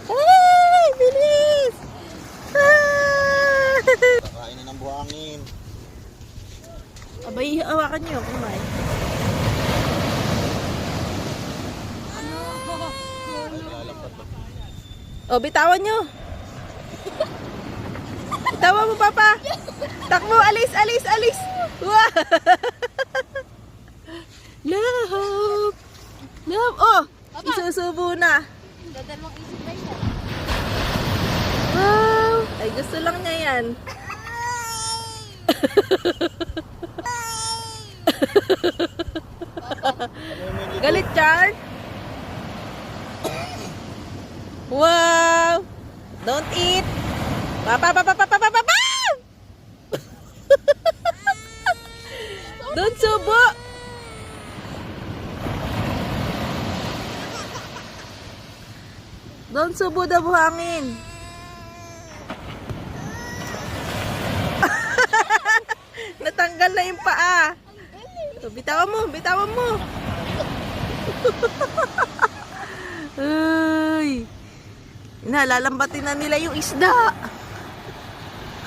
Ay, bilis! Kakain na ng buhangin. Abay, hawakan niyo, kumay. O, bitawan niyo. Bitawan mo, Papa. Takbo, alis, alis, alis. Wow! Love! Love! Oh! Isusubo na. Dadalawang isip na siya. Wow! Ay, gusto lang niya yan. Galit, Char? Wow! Don't eat! Papa, papa, papa, papa, papa! Don't subo! Don't subo daw buhangin. Natanggal na yung paa. So, bitawan mo, bitawan mo. Ay. Nalalambatin na nila yung isda.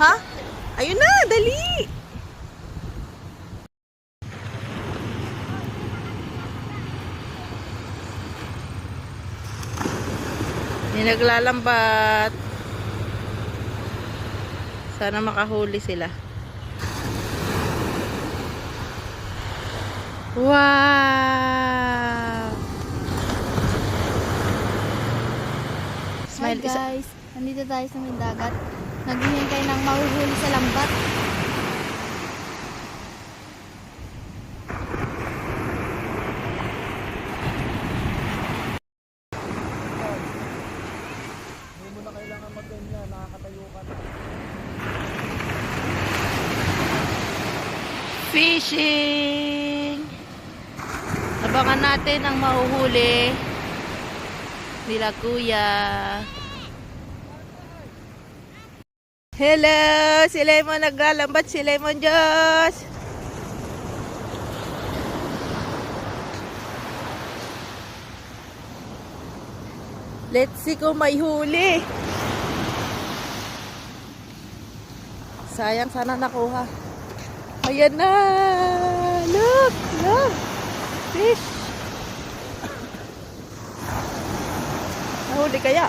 Ha? Ayun na, dali. Naglalambat. Sana makahuli sila. Wow! Hi guys, nandito tayo sa may dagat. Naghihintay ng mahuhuli sa lambat. Fishing! Abangan natin ang mahuhuli nila kuya. Hello! Si Lemon naglalambat, si Lemon Diyos! Let's see kung may huli. Sayang, sana nakuha. Ayan na! Look! Look! Fish! Nahuli kaya?